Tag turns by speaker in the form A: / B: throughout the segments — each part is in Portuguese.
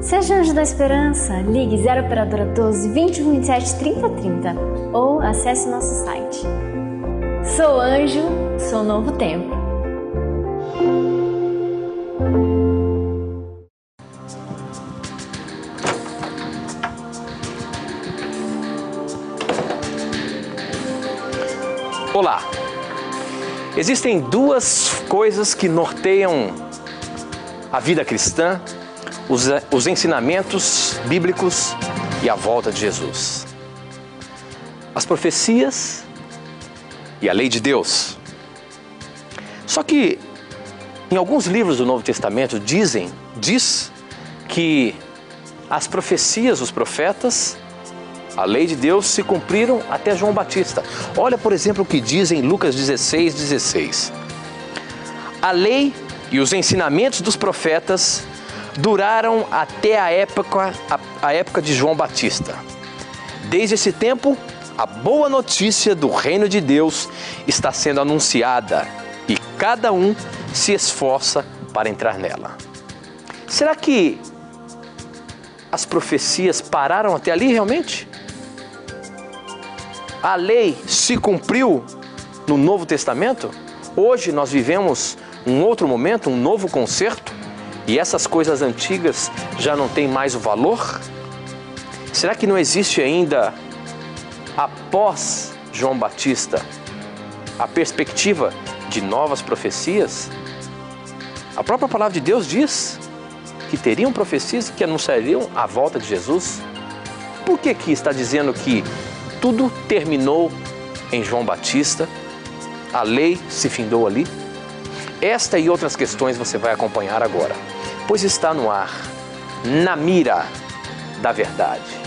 A: Seja Anjo da Esperança, ligue 0 operadora 12 2027 3030 ou acesse nosso site. Sou anjo, sou novo tempo.
B: Olá! Existem duas coisas que norteiam a vida cristã, os ensinamentos bíblicos e a volta de Jesus: as profecias e a lei de Deus. Só que em alguns livros do Novo Testamento diz que as profecias dos profetas, a lei de Deus, se cumpriram até João Batista. Olha, por exemplo, o que diz em Lucas 16:16. A lei e os ensinamentos dos profetas duraram até a época de João Batista. Desde esse tempo, a boa notícia do reino de Deus está sendo anunciada e cada um se esforça para entrar nela. Será que as profecias pararam até ali realmente? A lei se cumpriu no Novo Testamento? Hoje nós vivemos um outro momento, um novo concerto? E essas coisas antigas já não têm mais o valor? Será que não existe ainda, após João Batista, a perspectiva de novas profecias? A própria palavra de Deus diz que teriam profecias que anunciariam a volta de Jesus. Por que aqui está dizendo que tudo terminou em João Batista? A lei se findou ali? Esta e outras questões você vai acompanhar agora, pois está no ar, Na Mira da Verdade.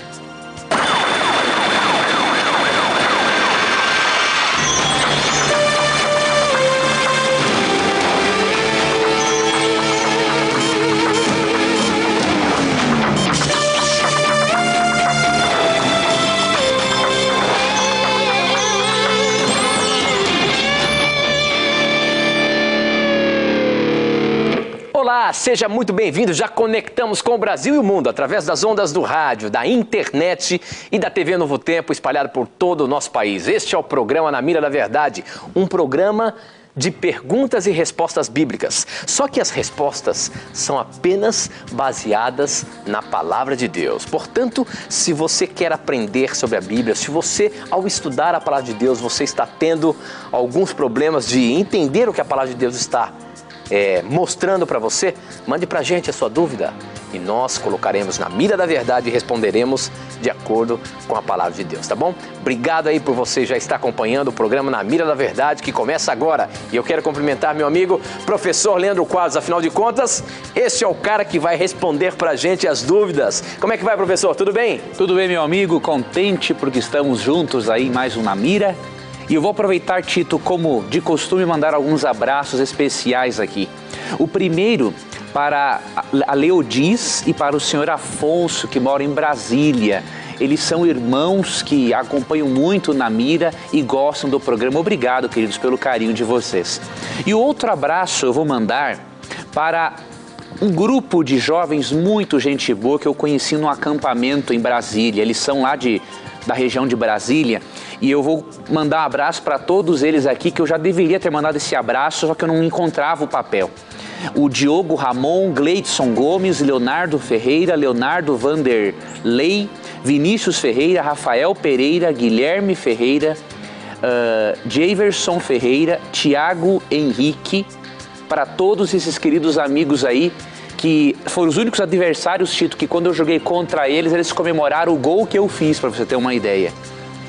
B: Olá, seja muito bem-vindo. Já conectamos com o Brasil e o mundo através das ondas do rádio, da internet e da TV Novo Tempo, espalhado por todo o nosso país. Este é o programa Na Mira da Verdade, um programa de perguntas e respostas bíblicas. Só que as respostas são apenas baseadas na palavra de Deus. Portanto, se você quer aprender sobre a Bíblia, se você, ao estudar a palavra de Deus, você está tendo alguns problemas de entender o que a palavra de Deus está mostrando para você, mande para a gente a sua dúvida e nós colocaremos na mira da verdade e responderemos de acordo com a palavra de Deus, tá bom? Obrigado aí por você já estar acompanhando o programa Na Mira da Verdade, que começa agora. E eu quero cumprimentar meu amigo, professor Leandro Quadros. Afinal de contas, esse é o cara que vai responder para a gente as dúvidas. Como é que vai, professor? Tudo bem?
C: Tudo bem, meu amigo. Contente porque estamos juntos aí em mais um Na Mira. E eu vou aproveitar, Tito, como de costume, mandar alguns abraços especiais aqui. O primeiro para a Leodiz e para o senhor Afonso, que mora em Brasília. Eles são irmãos que acompanham muito Na Mira e gostam do programa. Obrigado, queridos, pelo carinho de vocês. E o outro abraço eu vou mandar para um grupo de jovens muito gente boa que eu conheci no acampamento em Brasília. Eles são lá da região de Brasília. E eu vou mandar um abraço para todos eles aqui, que eu já deveria ter mandado esse abraço, só que eu não encontrava o papel. O Diogo Ramon, Gleidson Gomes, Leonardo Ferreira, Leonardo Vanderlei, Vinícius Ferreira, Rafael Pereira, Guilherme Ferreira, Javerson Ferreira, Tiago Henrique, para todos esses queridos amigos aí, que foram os únicos adversários, Tito, que quando eu joguei contra eles, eles comemoraram o gol que eu fiz, para você ter uma ideia.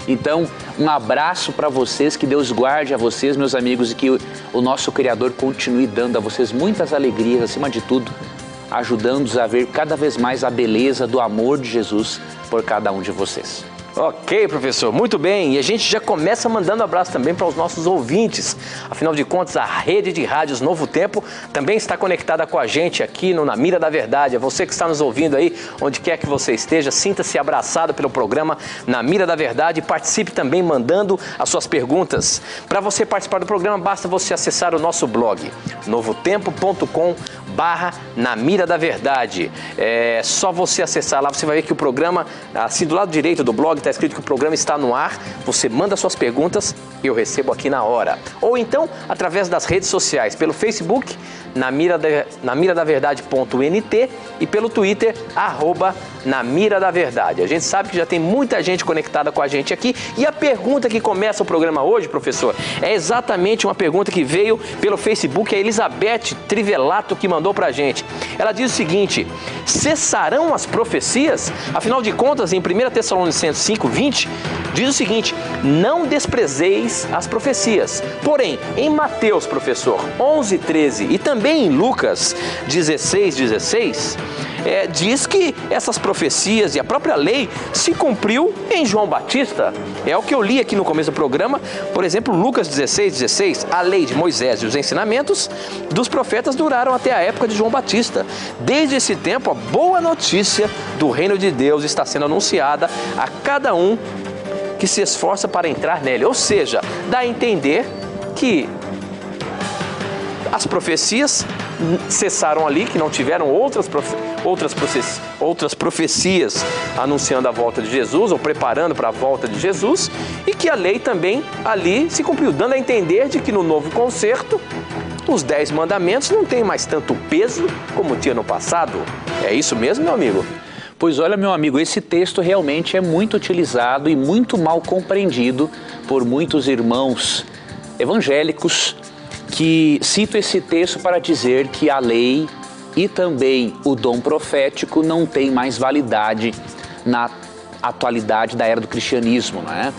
C: Então, um abraço para vocês, que Deus guarde a vocês, meus amigos, e que o nosso Criador continue dando a vocês muitas alegrias, acima de tudo, ajudando-os a ver cada vez mais a beleza do amor de Jesus por cada um de vocês.
B: Ok, professor, muito bem. E a gente já começa mandando abraço também para os nossos ouvintes. Afinal de contas, a rede de rádios Novo Tempo também está conectada com a gente aqui no Na Mira da Verdade. É você que está nos ouvindo aí, onde quer que você esteja, sinta-se abraçado pelo programa Na Mira da Verdade. Participe também mandando as suas perguntas. Para você participar do programa, basta você acessar o nosso blog, novotempo.com.br. Na Mira da Verdade. É só você acessar lá, você vai ver que o programa, assim do lado direito do blog, está escrito que o programa está no ar. Você manda suas perguntas e eu recebo aqui na hora. Ou então, através das redes sociais, pelo Facebook, namiradaverdade.nt e pelo Twitter, @namiradaverdade. A gente sabe que já tem muita gente conectada com a gente aqui e a pergunta que começa o programa hoje, professor, é exatamente uma pergunta que veio pelo Facebook, a Elizabeth Trivelato que mandou pra gente. Ela diz o seguinte: cessarão as profecias? Afinal de contas, em 1 Tessalonicenses 5:20, diz o seguinte: não desprezeis as profecias. Porém, em Mateus, professor, 11:13 e também em Lucas 16:16, diz que essas profecias e a própria lei se cumpriu em João Batista. É o que eu li aqui no começo do programa. Por exemplo, Lucas 16:16, a lei de Moisés e os ensinamentos dos profetas duraram até a época de João Batista. Desde esse tempo, a boa notícia do reino de Deus está sendo anunciada a cada um que se esforça para entrar nele. Ou seja, dá a entender que as profecias cessaram ali, que não tiveram outras profecias anunciando a volta de Jesus ou preparando para a volta de Jesus, e que a lei também ali se cumpriu, dando a entender de que no novo concerto os 10 mandamentos não têm mais tanto peso como tinha no passado. É isso mesmo, meu amigo?
C: Pois olha, meu amigo, esse texto realmente é muito utilizado e muito mal compreendido por muitos irmãos evangélicos que citam esse texto para dizer que a lei e também o dom profético não tem mais validade na atualidade da era do cristianismo, não é?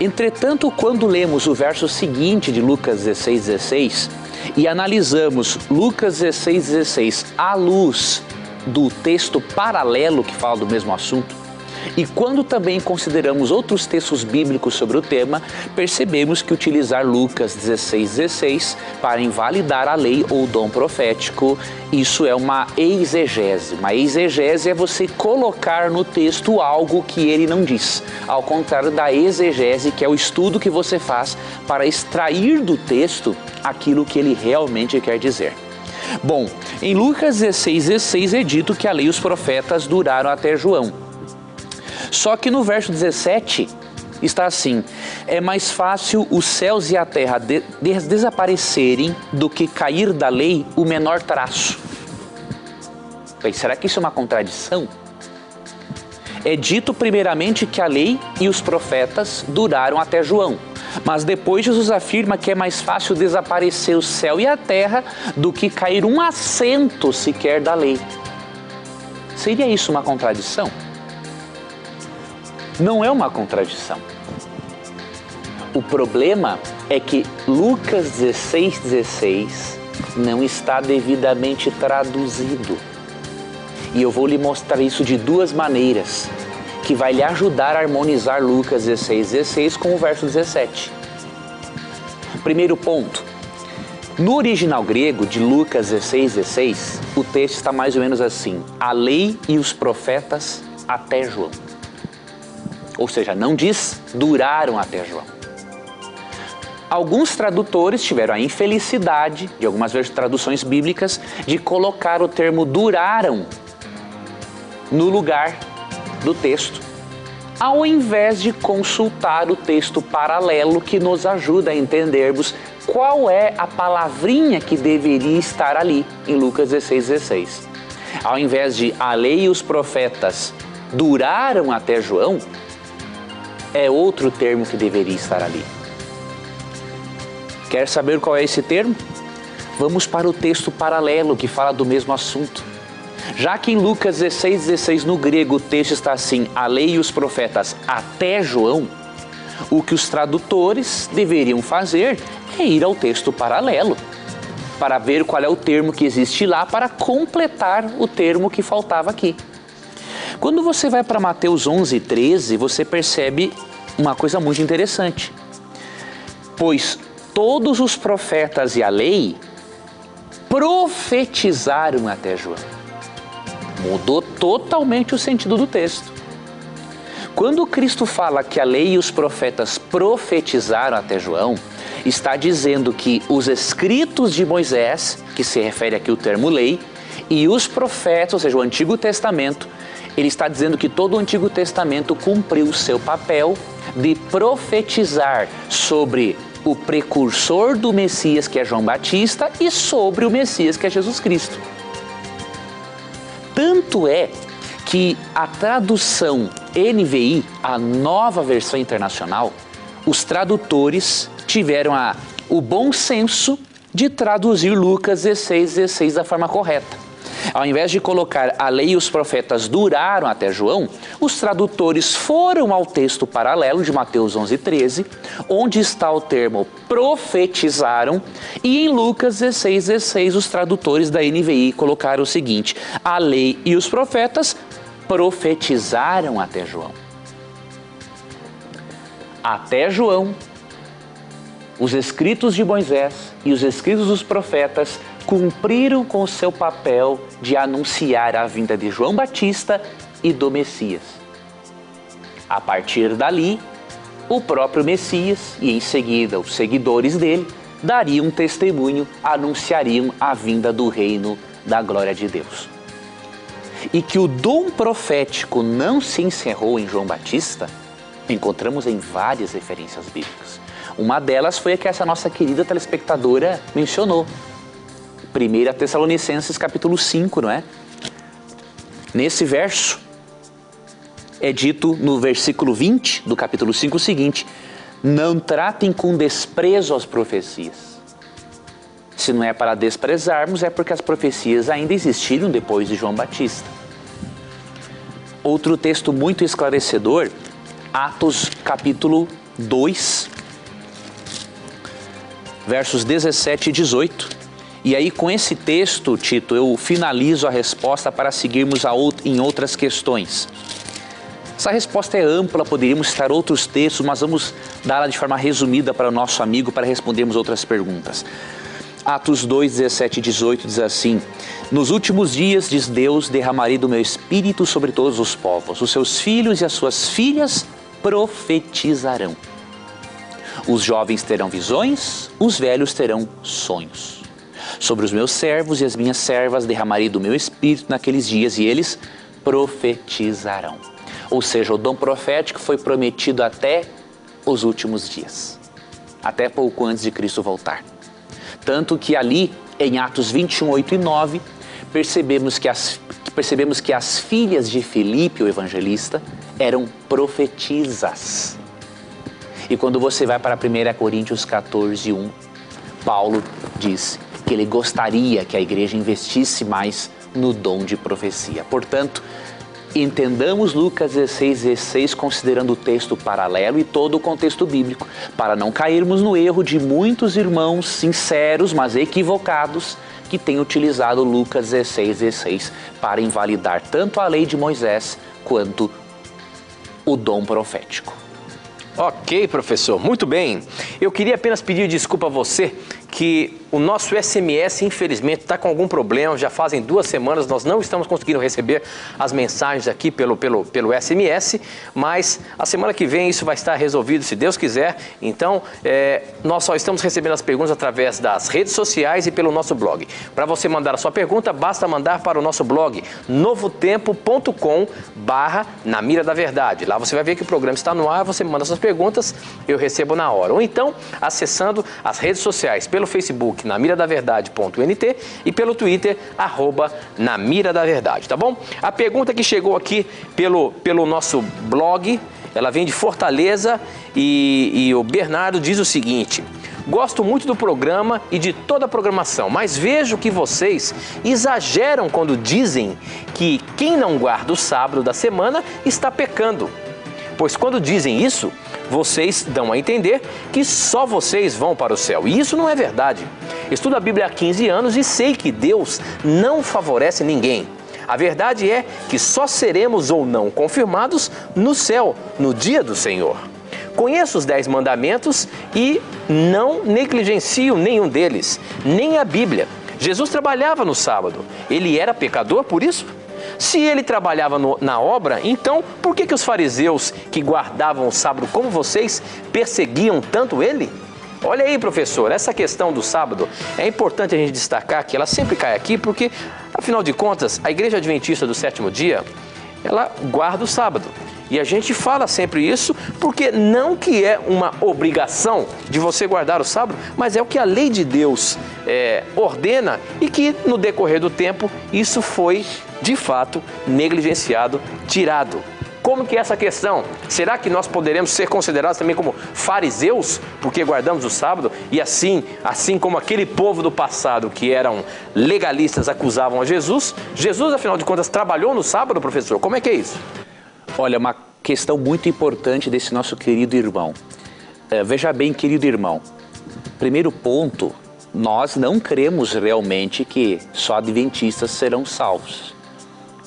C: Entretanto, quando lemos o verso seguinte de Lucas 16:16 e analisamos Lucas 16:16 à luz do texto paralelo que fala do mesmo assunto, e quando também consideramos outros textos bíblicos sobre o tema, percebemos que utilizar Lucas 16:16 para invalidar a lei ou o dom profético, isso é uma exegese. Uma exegese é você colocar no texto algo que ele não diz, ao contrário da exegese, que é o estudo que você faz para extrair do texto aquilo que ele realmente quer dizer. Bom, em Lucas 16:16 é dito que a lei e os profetas duraram até João. Só que no verso 17 está assim: é mais fácil os céus e a terra desaparecerem do que cair da lei o menor traço. Bem, será que isso é uma contradição? É dito primeiramente que a lei e os profetas duraram até João, mas depois Jesus afirma que é mais fácil desaparecer o céu e a terra do que cair um acento sequer da lei. Seria isso uma contradição? Não é uma contradição. O problema é que Lucas 16:16 não está devidamente traduzido. E eu vou lhe mostrar isso de duas maneiras, que vai lhe ajudar a harmonizar Lucas 16:16 com o verso 17. Primeiro ponto. No original grego de Lucas 16:16, o texto está mais ou menos assim: a lei e os profetas até João. Ou seja, não diz duraram até João. Alguns tradutores tiveram a infelicidade, de algumas vezes traduções bíblicas, de colocar o termo duraram no lugar do texto, ao invés de consultar o texto paralelo que nos ajuda a entendermos qual é a palavrinha que deveria estar ali em Lucas 16:16. Ao invés de a lei e os profetas duraram até João, é outro termo que deveria estar ali. Quer saber qual é esse termo? Vamos para o texto paralelo que fala do mesmo assunto. Já que em Lucas 16:16 no grego o texto está assim: a lei e os profetas até João, o que os tradutores deveriam fazer é ir ao texto paralelo para ver qual é o termo que existe lá para completar o termo que faltava aqui. Quando você vai para Mateus 11:13, você percebe uma coisa muito interessante. Pois todos os profetas e a lei profetizaram até João. Mudou totalmente o sentido do texto. Quando Cristo fala que a lei e os profetas profetizaram até João, está dizendo que os escritos de Moisés, que se refere aqui o termo lei, e os profetas, ou seja, o Antigo Testamento, ele está dizendo que todo o Antigo Testamento cumpriu o seu papel de profetizar sobre o precursor do Messias, que é João Batista, e sobre o Messias, que é Jesus Cristo. Tanto é que a tradução NVI, a nova versão internacional, os tradutores tiveram o bom senso de traduzir Lucas 16:16 da forma correta. Ao invés de colocar a lei e os profetas duraram até João, os tradutores foram ao texto paralelo de Mateus 11:13, onde está o termo profetizaram, e em Lucas 16:16 os tradutores da NVI colocaram o seguinte: a lei e os profetas profetizaram até João. Até João, os escritos de Moisés e os escritos dos profetas cumpriram com o seu papel de anunciar a vinda de João Batista e do Messias. A partir dali, o próprio Messias e em seguida os seguidores dele dariam testemunho, anunciariam a vinda do reino da glória de Deus. E que o dom profético não se encerrou em João Batista, encontramos em várias referências bíblicas. Uma delas foi a que essa nossa querida telespectadora mencionou. 1 Tessalonicenses capítulo 5, não é? Nesse verso, é dito no versículo 20 do capítulo 5 o seguinte: não tratem com desprezo as profecias. Se não é para desprezarmos, é porque as profecias ainda existiram depois de João Batista. Outro texto muito esclarecedor, Atos capítulo 2, versos 17 e 18. E aí, com esse texto, Tito, eu finalizo a resposta para seguirmos em outras questões. Essa resposta é ampla, poderíamos citar outros textos, mas vamos dá-la de forma resumida para o nosso amigo para respondermos outras perguntas. Atos 2, 17 e 18 diz assim: nos últimos dias, diz Deus, derramarei do meu espírito sobre todos os povos. Os seus filhos e as suas filhas profetizarão. Os jovens terão visões, os velhos terão sonhos. Sobre os meus servos e as minhas servas derramarei do meu espírito naqueles dias e eles profetizarão. Ou seja, o dom profético foi prometido até os últimos dias, até pouco antes de Cristo voltar. Tanto que ali, em Atos 21, 8 e 9, percebemos que as filhas de Filipe, o evangelista, eram profetisas. E quando você vai para 1 Coríntios 14, 1, Paulo diz que ele gostaria que a igreja investisse mais no dom de profecia. Portanto, entendamos Lucas 16:16 considerando o texto paralelo e todo o contexto bíblico, para não cairmos no erro de muitos irmãos sinceros, mas equivocados, que têm utilizado Lucas 16:16 para invalidar tanto a lei de Moisés quanto o dom profético.
B: Ok, professor, muito bem. Eu queria apenas pedir desculpa a você que o nosso SMS, infelizmente, está com algum problema. Já fazem 2 semanas, nós não estamos conseguindo receber as mensagens aqui pelo SMS, mas a semana que vem isso vai estar resolvido, se Deus quiser. Então, nós só estamos recebendo as perguntas através das redes sociais e pelo nosso blog. Para você mandar a sua pergunta, basta mandar para o nosso blog novotempo.com/Na Mira da Verdade. Lá você vai ver que o programa está no ar, você manda suas perguntas, eu recebo na hora. Ou então, acessando as redes sociais, pelo Facebook, namiradaverdade.nt e pelo Twitter, @namiradaverdade, tá bom? A pergunta que chegou aqui pelo nosso blog, ela vem de Fortaleza e o Bernardo diz o seguinte: gosto muito do programa e de toda a programação, mas vejo que vocês exageram quando dizem que quem não guarda o sábado da semana está pecando. Pois quando dizem isso, vocês dão a entender que só vocês vão para o céu. E isso não é verdade. Estudo a Bíblia há 15 anos e sei que Deus não favorece ninguém. A verdade é que só seremos ou não confirmados no céu, no dia do Senhor. Conheço os 10 mandamentos e não negligencio nenhum deles, nem a Bíblia. Jesus trabalhava no sábado. Ele era pecador por isso? Se ele trabalhava na obra, então por que os fariseus que guardavam o sábado como vocês perseguiam tanto ele? Olha aí, professor, essa questão do sábado, é importante a gente destacar que ela sempre cai aqui porque, afinal de contas, a Igreja Adventista do Sétimo Dia, ela guarda o sábado. E a gente fala sempre isso porque não que é uma obrigação de você guardar o sábado, mas é o que a lei de Deus ordena e que no decorrer do tempo isso foi de fato negligenciado, tirado. Como que é essa questão? Será que nós poderemos ser considerados também como fariseus porque guardamos o sábado? E assim como aquele povo do passado que eram legalistas acusavam a Jesus, Jesus afinal de contas trabalhou no sábado, professor? Como é que é isso?
C: Olha, uma questão muito importante desse nosso querido irmão. Veja bem, querido irmão, primeiro ponto, nós não cremos realmente que só adventistas serão salvos.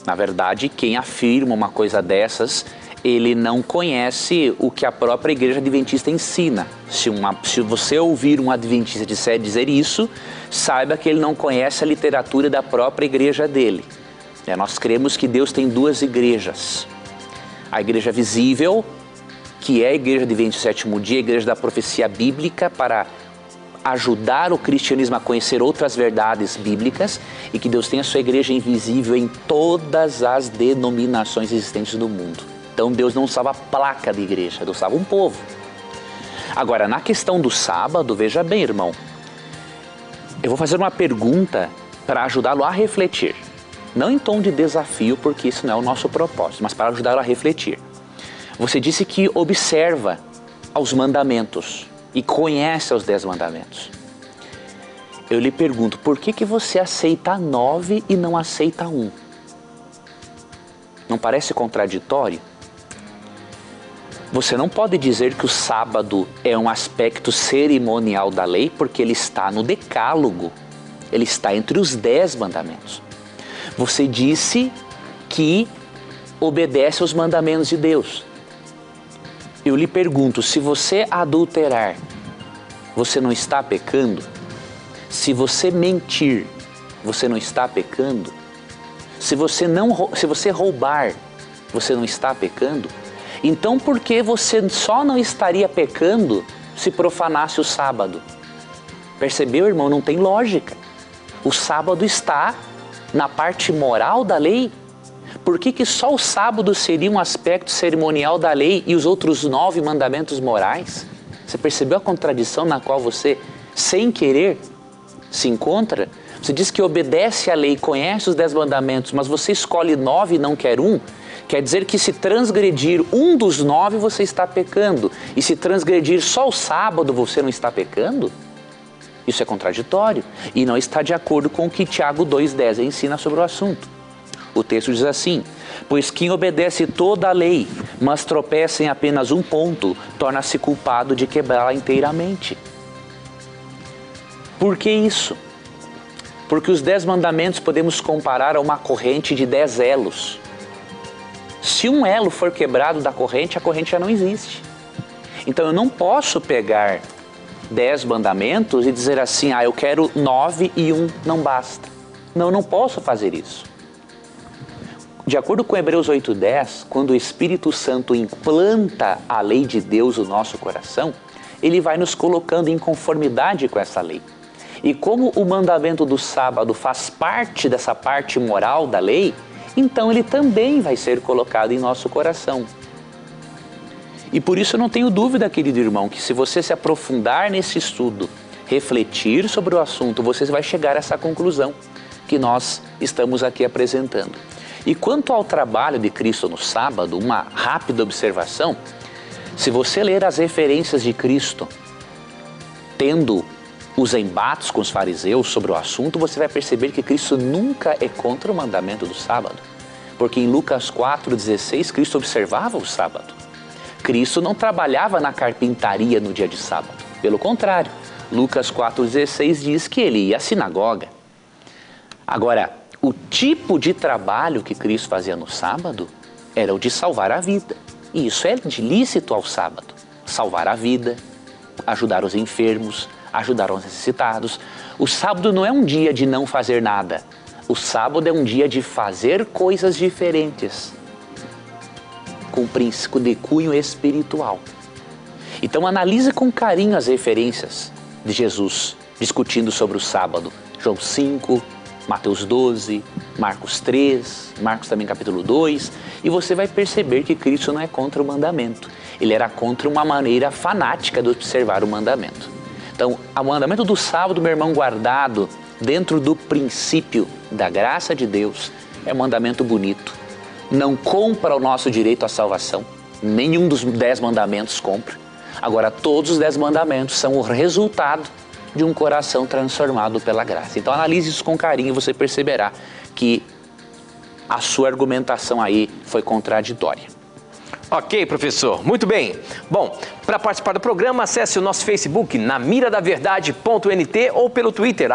C: Na verdade, quem afirma uma coisa dessas, ele não conhece o que a própria Igreja Adventista ensina. Se você ouvir um adventista dizer isso, saiba que ele não conhece a literatura da própria igreja dele. Nós cremos que Deus tem duas igrejas. A igreja visível, que é a Igreja Adventista do Sétimo Dia, a igreja da profecia bíblica para ajudar o cristianismo a conhecer outras verdades bíblicas, e que Deus tem a sua igreja invisível em todas as denominações existentes no mundo. Então Deus não salva a placa de igreja, Deus salva um povo. Agora, na questão do sábado, veja bem, irmão, eu vou fazer uma pergunta para ajudá-lo a refletir. Não em tom de desafio, porque isso não é o nosso propósito, mas para ajudá-lo a refletir. Você disse que observa aos mandamentos e conhece os 10 mandamentos. Eu lhe pergunto, por que você aceita 9 e não aceita 1? Não parece contraditório? Você não pode dizer que o sábado é um aspecto cerimonial da lei, porque ele está no decálogo, ele está entre os 10 mandamentos. Você disse que obedece aos mandamentos de Deus. Eu lhe pergunto, se você adulterar, você não está pecando? Se você mentir, você não está pecando? Se você roubar, você não está pecando? Então por que você só não estaria pecando se profanasse o sábado? Percebeu, irmão? Não tem lógica. O sábado está na parte moral da lei. Por que só o sábado seria um aspecto cerimonial da lei e os outros 9 mandamentos morais? Você percebeu a contradição na qual você, sem querer, se encontra? Você diz que obedece à lei, conhece os 10 mandamentos, mas você escolhe 9 e não quer 1? Quer dizer que se transgredir um dos 9, você está pecando. E se transgredir só o sábado, você não está pecando? Isso é contraditório e não está de acordo com o que Tiago 2,10 ensina sobre o assunto. O texto diz assim: pois quem obedece toda a lei, mas tropeça em apenas um ponto, torna-se culpado de quebrá-la inteiramente. Por que isso? Porque os 10 mandamentos podemos comparar a uma corrente de 10 elos. Se um elo for quebrado da corrente, a corrente já não existe. Então eu não posso pegar 10 mandamentos e dizer assim, eu quero 9 e 1 não basta. Não posso fazer isso. De acordo com Hebreus 8:10, quando o Espírito Santo implanta a lei de Deus no nosso coração, ele vai nos colocando em conformidade com essa lei. E como o mandamento do sábado faz parte dessa parte moral da lei, então ele também vai ser colocado em nosso coração. E por isso eu não tenho dúvida, querido irmão, que se você se aprofundar nesse estudo, refletir sobre o assunto, você vai chegar a essa conclusão que nós estamos aqui apresentando. E quanto ao trabalho de Cristo no sábado, uma rápida observação: se você ler as referências de Cristo, tendo os embates com os fariseus sobre o assunto, você vai perceber que Cristo nunca é contra o mandamento do sábado. Porque em Lucas 4,16, Cristo observava o sábado. Cristo não trabalhava na carpintaria no dia de sábado. Pelo contrário, Lucas 4,16 diz que ele ia à sinagoga. Agora, o tipo de trabalho que Cristo fazia no sábado era o de salvar a vida. E isso é lícito ao sábado. Salvar a vida, ajudar os enfermos, ajudar os necessitados. O sábado não é um dia de não fazer nada. O sábado é um dia de fazer coisas diferentes, com princípio de cunho espiritual. Então analise com carinho as referências de Jesus discutindo sobre o sábado. João 5, Mateus 12, Marcos 3, Marcos também capítulo 2, e você vai perceber que Cristo não é contra o mandamento. Ele era contra uma maneira fanática de observar o mandamento. Então, o mandamento do sábado, meu irmão, guardado dentro do princípio da graça de Deus, é um mandamento bonito. Não compra o nosso direito à salvação. Nenhum dos 10 mandamentos compra. Agora, todos os 10 mandamentos são o resultado de um coração transformado pela graça. Então, analise isso com carinho e você perceberá que a sua argumentação aí foi contraditória.
B: Ok, professor. Muito bem. Bom, para participar do programa, acesse o nosso Facebook, namiradaverdade.nt, ou pelo Twitter,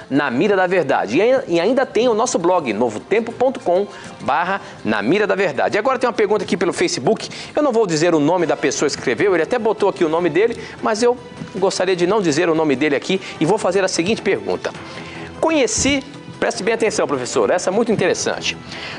B: @namiradaverdade. E ainda tem o nosso blog, novotempo.com/namiradaverdade. Agora tem uma pergunta aqui pelo Facebook. Eu não vou dizer o nome da pessoa que escreveu, ele até botou aqui o nome dele, mas eu gostaria de não dizer o nome dele aqui e vou fazer a seguinte pergunta. Preste bem atenção, professor, essa é muito interessante.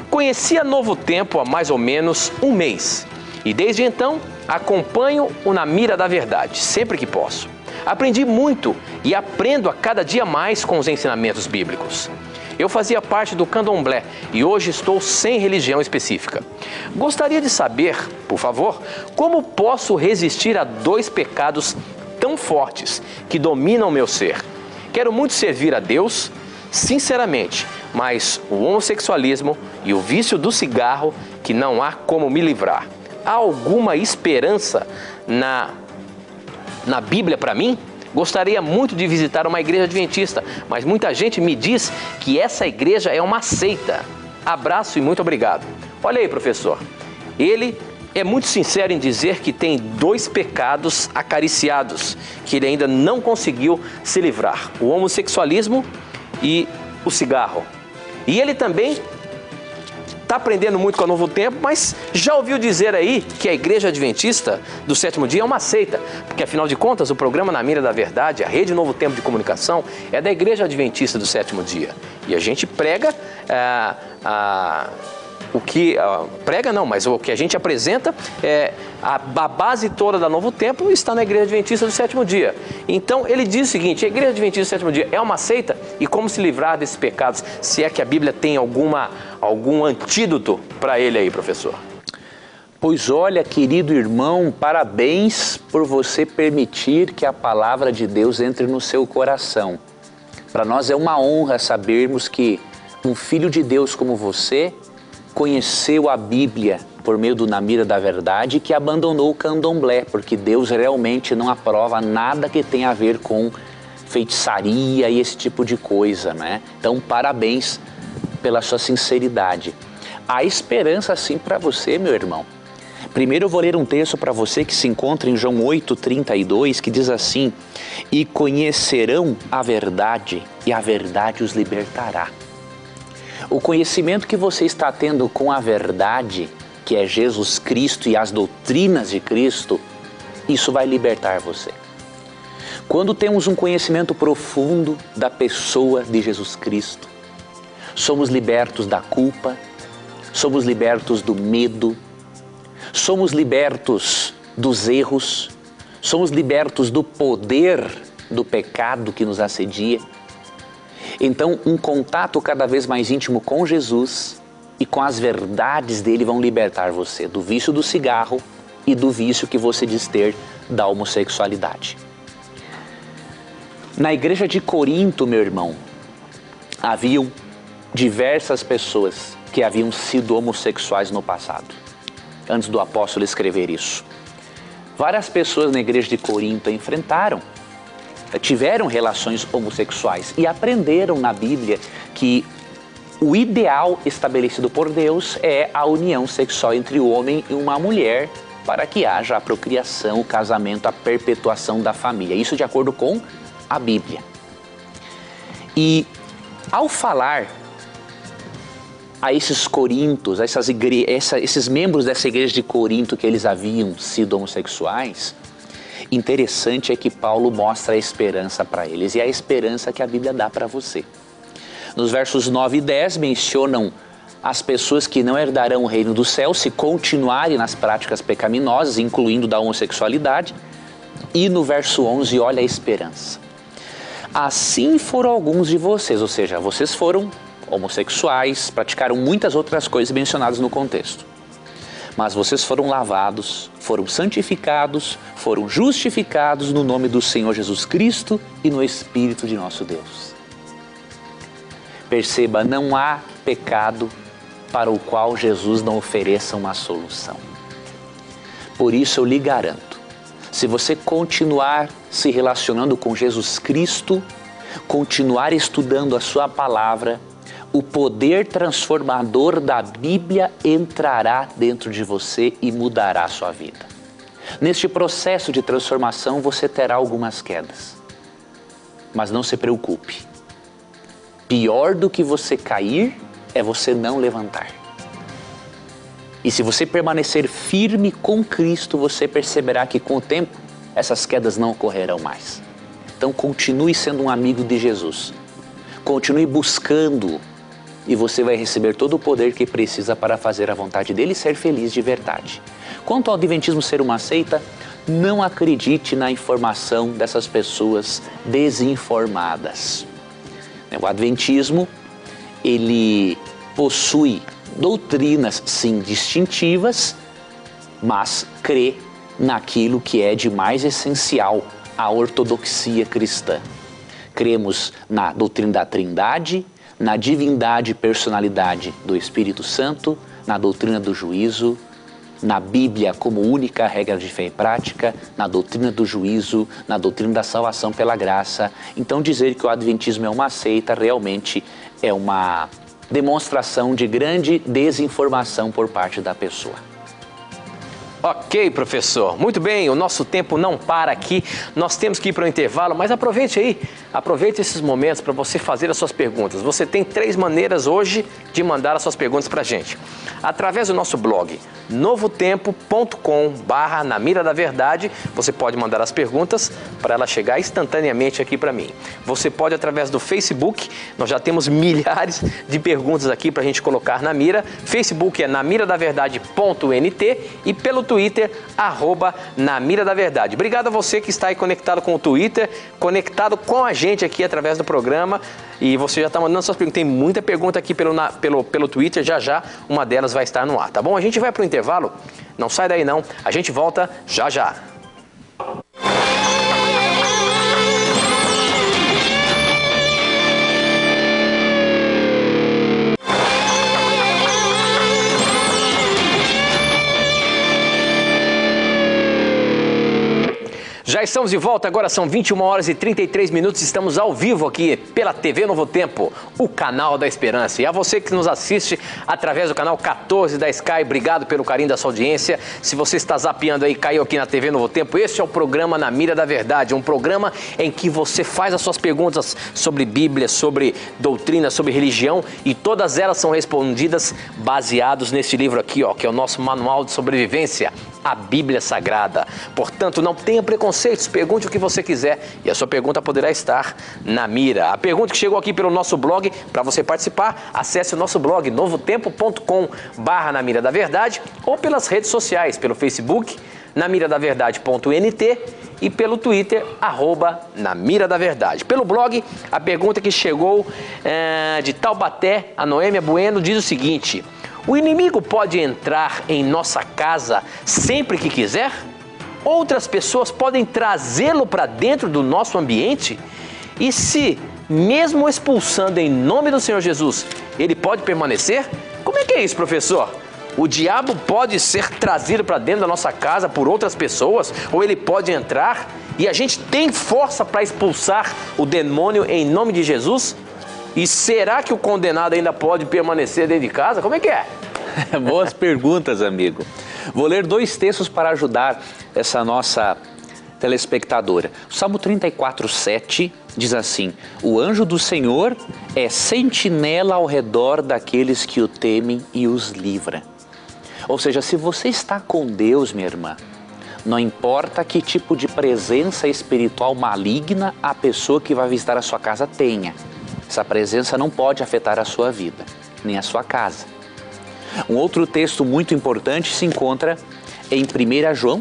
B: Conheci a Novo Tempo há mais ou menos um mês e desde então acompanho o Na Mira da Verdade, sempre que posso. Aprendi muito e aprendo a cada dia mais com os ensinamentos bíblicos. Eu fazia parte do candomblé e hoje estou sem religião específica. Gostaria de saber, por favor, como posso resistir a 2 pecados tão fortes que dominam meu ser. Quero muito servir a Deus, sinceramente, mas o homossexualismo e o vício do cigarro que não há como me livrar. Há alguma esperança na Bíblia para mim? Gostaria muito de visitar uma igreja adventista, mas muita gente me diz que essa igreja é uma seita. Abraço e muito obrigado. Olha aí, professor, ele é muito sincero em dizer que tem 2 pecados acariciados, que ele ainda não conseguiu se livrar: o homossexualismo e o cigarro. E ele também está aprendendo muito com o Novo Tempo, mas já ouviu dizer aí que a Igreja Adventista do Sétimo Dia é uma seita, porque afinal de contas o programa Na Mira da Verdade, a Rede Novo Tempo de Comunicação, é da Igreja Adventista do Sétimo Dia. E a gente prega o que a gente apresenta a base toda da Novo Tempo está na Igreja Adventista do Sétimo Dia. Então ele diz o seguinte: a Igreja Adventista do Sétimo Dia é uma seita, e como se livrar desses pecados, se é que a Bíblia tem algum antídoto para ele aí, professor?
C: Pois olha, querido irmão, parabéns por você permitir que a palavra de Deus entre no seu coração. Para nós é uma honra sabermos que um filho de Deus como você conheceu a Bíblia por meio do Na Mira da Verdade, que abandonou o candomblé, porque Deus realmente não aprova nada que tenha a ver com feitiçaria e esse tipo de coisa, né? Então, parabéns pela sua sinceridade. Há esperança sim para você, meu irmão. Primeiro eu vou ler um texto para você que se encontra em João 8:32, que diz assim: e conhecerão a verdade, e a verdade os libertará. O conhecimento que você está tendo com a verdade, que é Jesus Cristo e as doutrinas de Cristo, isso vai libertar você. Quando temos um conhecimento profundo da pessoa de Jesus Cristo, somos libertos da culpa, somos libertos do medo, somos libertos dos erros, somos libertos do poder do pecado que nos assedia. Então, um contato cada vez mais íntimo com Jesus e com as verdades dele vão libertar você do vício do cigarro e do vício que você diz ter da homossexualidade. Na igreja de Corinto, meu irmão, haviam diversas pessoas que haviam sido homossexuais no passado, antes do apóstolo escrever isso. Várias pessoas na igreja de Corinto tiveram relações homossexuais e aprenderam na Bíblia que o ideal estabelecido por Deus é a união sexual entre o homem e uma mulher para que haja a procriação, o casamento, a perpetuação da família. Isso de acordo com a Bíblia. E ao falar a esses corintos, esses membros dessa igreja de Corinto que eles haviam sido homossexuais, interessante é que Paulo mostra a esperança para eles, e a esperança que a Bíblia dá para você. Nos versos 9 e 10 mencionam as pessoas que não herdarão o reino do céu se continuarem nas práticas pecaminosas, incluindo da homossexualidade. E no verso 11, olha a esperança. Assim foram alguns de vocês, ou seja, vocês foram homossexuais, praticaram muitas outras coisas mencionadas no contexto. Mas vocês foram lavados, foram santificados, foram justificados no nome do Senhor Jesus Cristo e no Espírito de nosso Deus. Perceba, não há pecado para o qual Jesus não ofereça uma solução. Por isso eu lhe garanto, se você continuar se relacionando com Jesus Cristo, continuar estudando a sua palavra, o poder transformador da Bíblia entrará dentro de você e mudará a sua vida. Neste processo de transformação você terá algumas quedas, mas não se preocupe. Pior do que você cair é você não levantar. E se você permanecer firme com Cristo, você perceberá que com o tempo essas quedas não ocorrerão mais. Então continue sendo um amigo de Jesus. Continue buscando e você vai receber todo o poder que precisa para fazer a vontade dele e ser feliz de verdade. Quanto ao adventismo ser uma seita, não acredite na informação dessas pessoas desinformadas. O adventismo, ele possui doutrinas, sim, distintivas, mas crê naquilo que é de mais essencial, a ortodoxia cristã. Cremos na doutrina da Trindade, na divindade e personalidade do Espírito Santo, na doutrina do juízo, na Bíblia como única regra de fé e prática, na doutrina do juízo, na doutrina da salvação pela graça. Então dizer que o adventismo é uma seita realmente é uma demonstração de grande desinformação por parte da pessoa.
B: Ok, professor. Muito bem, o nosso tempo não para aqui, nós temos que ir para o intervalo, mas aproveite aí, aproveite esses momentos para você fazer as suas perguntas. Você tem 3 maneiras hoje de mandar as suas perguntas para a gente. Através do nosso blog, novotempo.com/na mira da verdade, você pode mandar as perguntas para ela chegar instantaneamente aqui para mim. Você pode através do Facebook, nós já temos milhares de perguntas aqui para a gente colocar na mira. Facebook é namiradaverdade.nt e pelo Twitter, @na mira da verdade. Obrigado a você que está aí conectado com o Twitter, conectado com a gente aqui através do programa. E você já está mandando suas perguntas. Tem muita pergunta aqui pelo Twitter, já uma delas vai estar no ar, tá bom? A gente vai para o intervalo, não sai daí não, a gente volta já. Já estamos de volta, agora são 21h33, estamos ao vivo aqui pela TV Novo Tempo, o canal da Esperança. E a você que nos assiste através do canal 14 da Sky, obrigado pelo carinho da sua audiência. Se você está zapeando aí, caiu aqui na TV Novo Tempo, este é o programa Na Mira da Verdade, um programa em que você faz as suas perguntas sobre Bíblia, sobre doutrina, sobre religião, e todas elas são respondidas baseados nesse livro aqui, ó, que é o nosso manual de sobrevivência, a Bíblia Sagrada. Portanto, não tenha preconceitos, pergunte o que você quiser e a sua pergunta poderá estar na mira. A pergunta que chegou aqui pelo nosso blog, para você participar, acesse o nosso blog novotempo.com/na mira da verdade ou pelas redes sociais, pelo Facebook, namiradaverdade.nt e pelo Twitter, @na mira da verdade. Pelo blog, a pergunta que chegou de Taubaté, a Noêmia Bueno, diz o seguinte: o inimigo pode entrar em nossa casa sempre que quiser? Outras pessoas podem trazê-lo para dentro do nosso ambiente? E se, mesmo expulsando em nome do Senhor Jesus, ele pode permanecer? Como é que é isso, professor? O diabo pode ser trazido para dentro da nossa casa por outras pessoas? Ou ele pode entrar e a gente tem força para expulsar o demônio em nome de Jesus? E será que o condenado ainda pode permanecer dentro de casa? Como é que é?
C: Boas perguntas, amigo. Vou ler 2 textos para ajudar essa nossa telespectadora. O Salmo 34:7 diz assim: o anjo do Senhor é sentinela ao redor daqueles que o temem e os livra. Ou seja, se você está com Deus, minha irmã, não importa que tipo de presença espiritual maligna a pessoa que vai visitar a sua casa tenha. Essa presença não pode afetar a sua vida, nem a sua casa. Um outro texto muito importante se encontra em 1 João,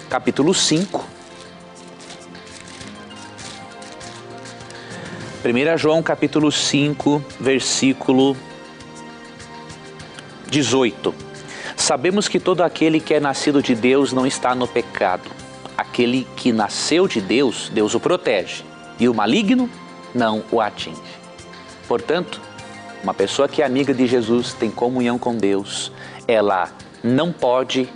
C: capítulo 5. 1 João, capítulo 5, versículo 18. Sabemos que todo aquele que é nascido de Deus não está no pecado. Aquele que nasceu de Deus, Deus o protege, e o maligno não o atinge. Portanto, uma pessoa que é amiga de Jesus, tem comunhão com Deus, ela não pode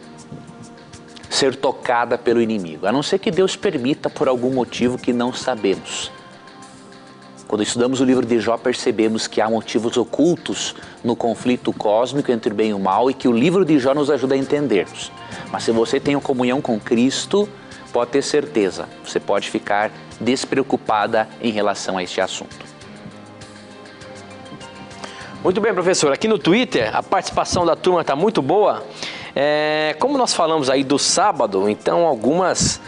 C: ser tocada pelo inimigo, a não ser que Deus permita por algum motivo que não sabemos. Quando estudamos o livro de Jó, percebemos que há motivos ocultos no conflito cósmico entre o bem e o mal e que o livro de Jó nos ajuda a entendermos. Mas se você tem comunhão com Cristo, pode ter certeza, você pode ficar despreocupada em relação a este assunto.
B: Muito bem, professor. Aqui no Twitter, a participação da turma está muito boa. Como nós falamos aí do sábado, então algumas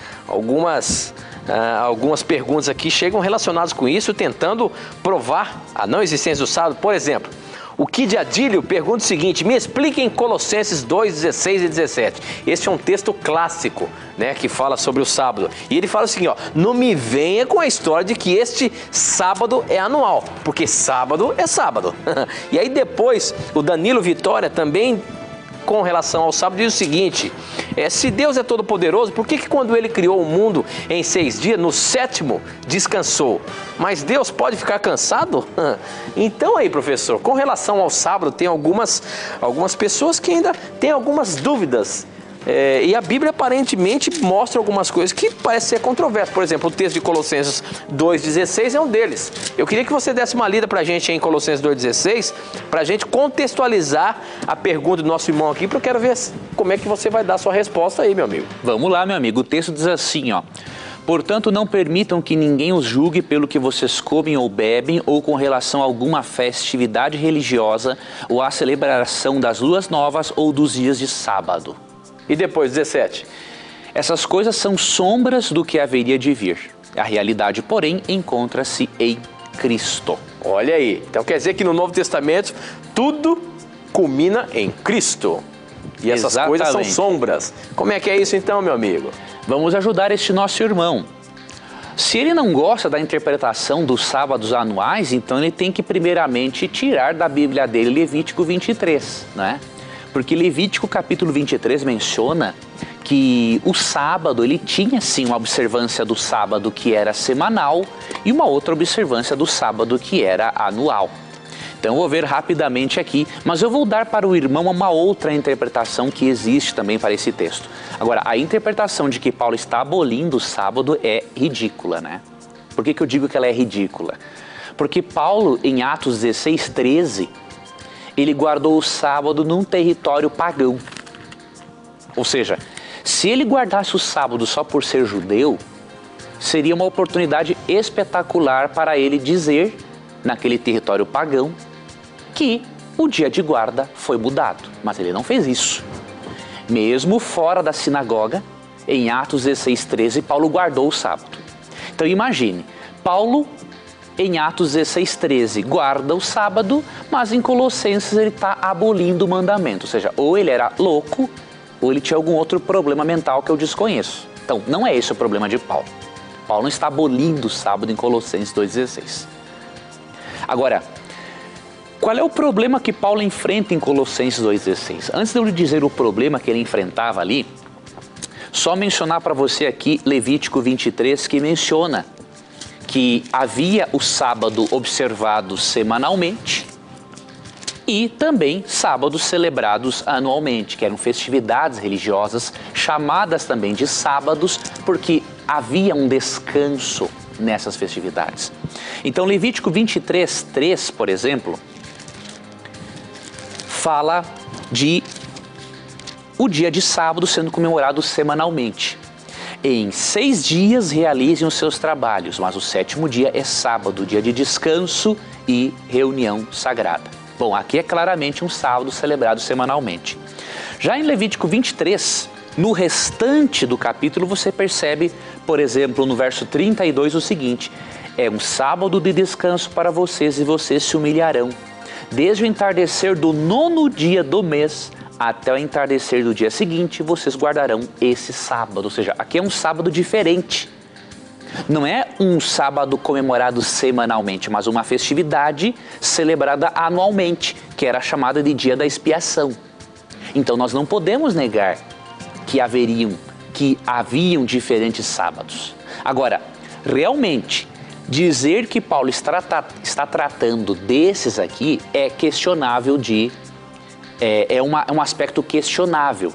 B: perguntas aqui chegam relacionadas com isso, tentando provar a não existência do sábado. Por exemplo, o Kid Adílio pergunta o seguinte: me expliquem Colossenses 2, 16 e 17. Esse é um texto clássico, né, que fala sobre o sábado. E ele fala assim, ó: não me venha com a história de que este sábado é anual, porque sábado é sábado. E aí depois, o Danilo Vitória também, com relação ao sábado, diz o seguinte: se Deus é todo poderoso, por que quando Ele criou o mundo em 6 dias, no 7º descansou? Mas Deus pode ficar cansado? Então aí, professor, com relação ao sábado, tem algumas pessoas que ainda têm algumas dúvidas. E a Bíblia aparentemente mostra algumas coisas que parecem ser controversas. Por exemplo, o texto de Colossenses 2,16 é um deles. Eu queria que você desse uma lida para a gente em Colossenses 2,16, para a gente contextualizar a pergunta do nosso irmão aqui, porque eu quero ver como é que você vai dar a sua resposta aí, meu amigo.
C: Vamos lá, meu amigo. O texto diz assim, ó: portanto, não permitam que ninguém os julgue pelo que vocês comem ou bebem, ou com relação a alguma festividade religiosa, ou à celebração das luas novas ou dos dias de sábado.
B: E depois, 17.
C: Essas coisas são sombras do que haveria de vir. A realidade, porém, encontra-se em Cristo.
B: Olha aí. Então quer dizer que no Novo Testamento tudo culmina em Cristo. E essas
C: Exatamente.
B: coisas são sombras. Como é que é isso então, meu amigo?
C: Vamos ajudar este nosso irmão. Se ele não gosta da interpretação dos sábados anuais, então ele tem que primeiramente tirar da Bíblia dele Levítico 23, né? Porque Levítico capítulo 23 menciona que o sábado, ele tinha sim uma observância do sábado que era semanal e uma outra observância do sábado que era anual. Então eu vou ver rapidamente aqui, mas eu vou dar para o irmão uma outra interpretação que existe também para esse texto. Agora, a interpretação de que Paulo está abolindo o sábado é ridícula, né? Por que eu digo que ela é ridícula? Porque Paulo, em Atos 16, 13... ele guardou o sábado num território pagão. Ou seja, se ele guardasse o sábado só por ser judeu, seria uma oportunidade espetacular para ele dizer, naquele território pagão, que o dia de guarda foi mudado. Mas ele não fez isso. Mesmo fora da sinagoga, em Atos 16, 13, Paulo guardou o sábado. Então imagine, Paulo, em Atos 16, 13, guarda o sábado, mas em Colossenses ele está abolindo o mandamento. Ou seja, ou ele era louco, ou ele tinha algum outro problema mental que eu desconheço. Então, não é esse o problema de Paulo. Paulo não está abolindo o sábado em Colossenses 2,16. Agora, qual é o problema que Paulo enfrenta em Colossenses 2,16? Antes de eu lhe dizer o problema que ele enfrentava ali, só mencionar para você aqui Levítico 23, que menciona que havia o sábado observado semanalmente e também sábados celebrados anualmente, que eram festividades religiosas, chamadas também de sábados, porque havia um descanso nessas festividades. Então Levítico 23, 3, por exemplo, fala de o dia de sábado sendo comemorado semanalmente. Em 6 dias realizem os seus trabalhos, mas o 7º dia é sábado, dia de descanso e reunião sagrada. Bom, aqui é claramente um sábado celebrado semanalmente. Já em Levítico 23, no restante do capítulo, você percebe, por exemplo, no verso 32 o seguinte: é um sábado de descanso para vocês e vocês se humilharão. desde o entardecer do 9º dia do mês até o entardecer do dia seguinte, vocês guardarão esse sábado. Ou seja, aqui é um sábado diferente. Não é um sábado comemorado semanalmente, mas uma festividade celebrada anualmente, que era chamada de Dia da Expiação. Então nós não podemos negar que haviam diferentes sábados. Agora, realmente, dizer que Paulo está tratando desses aqui é questionável é um aspecto questionável.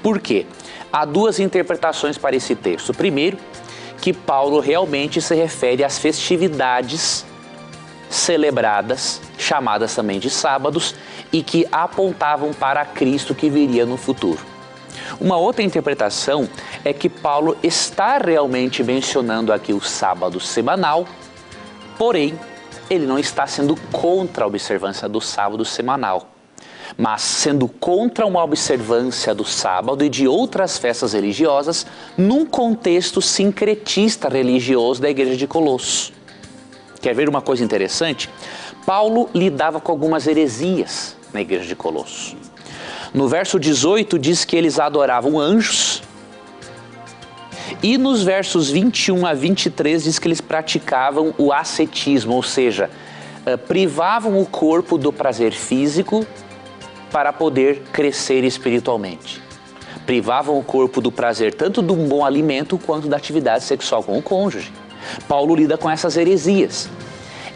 C: Por quê? Há duas interpretações para esse texto. Primeiro, que Paulo realmente se refere às festividades celebradas, chamadas também de sábados, e que apontavam para Cristo que viria no futuro. Uma outra interpretação é que Paulo está realmente mencionando aqui o sábado semanal, porém, ele não está sendo contra a observância do sábado semanal, mas sendo contra uma observância do sábado e de outras festas religiosas num contexto sincretista religioso da igreja de Colossos. Quer ver uma coisa interessante? Paulo lidava com algumas heresias na igreja de Colossos. No verso 18 diz que eles adoravam anjos, e nos versos 21 a 23 diz que eles praticavam o ascetismo, ou seja, privavam o corpo do prazer físico para poder crescer espiritualmente. Privavam o corpo do prazer tanto de um bom alimento quanto da atividade sexual com o cônjuge. Paulo lida com essas heresias.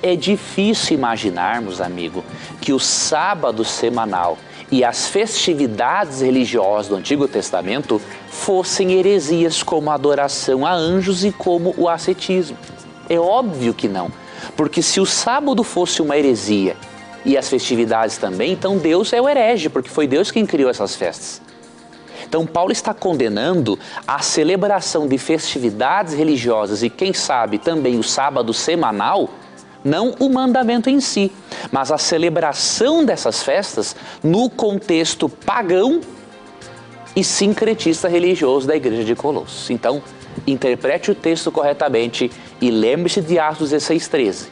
C: É difícil imaginarmos, amigo, que o sábado semanal e as festividades religiosas do Antigo Testamento fossem heresias como a adoração a anjos e como o ascetismo. É óbvio que não, porque se o sábado fosse uma heresia e as festividades também, então Deus é o herege, porque foi Deus quem criou essas festas. Então Paulo está condenando a celebração de festividades religiosas e quem sabe também o sábado semanal, não o mandamento em si, mas a celebração dessas festas no contexto pagão e sincretista religioso da igreja de Colossos. Então, interprete o texto corretamente e lembre-se de Atos 16:13.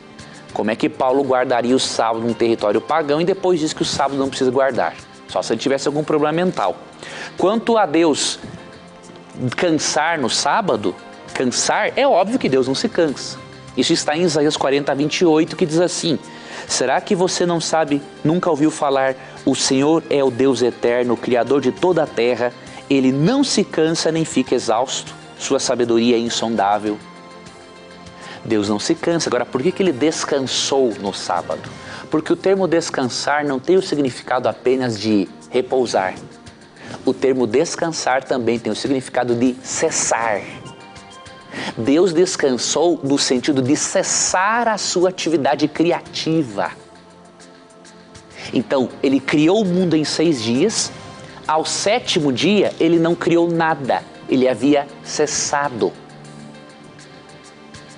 C: Como é que Paulo guardaria o sábado num território pagão e depois diz que o sábado não precisa guardar? Só se ele tivesse algum problema mental. Quanto a Deus cansar no sábado, cansar, é óbvio que Deus não se cansa. Isso está em Isaías 40:28, que diz assim: será que você não sabe, nunca ouviu falar, o Senhor é o Deus eterno, o Criador de toda a terra, Ele não se cansa nem fica exausto, sua sabedoria é insondável. Deus não se cansa. Agora, por que Ele descansou no sábado? Porque o termo descansar não tem o significado apenas de repousar. O termo descansar também tem o significado de cessar. Deus descansou no sentido de cessar a sua atividade criativa. Então, Ele criou o mundo em 6 dias, ao 7º dia Ele não criou nada, Ele havia cessado.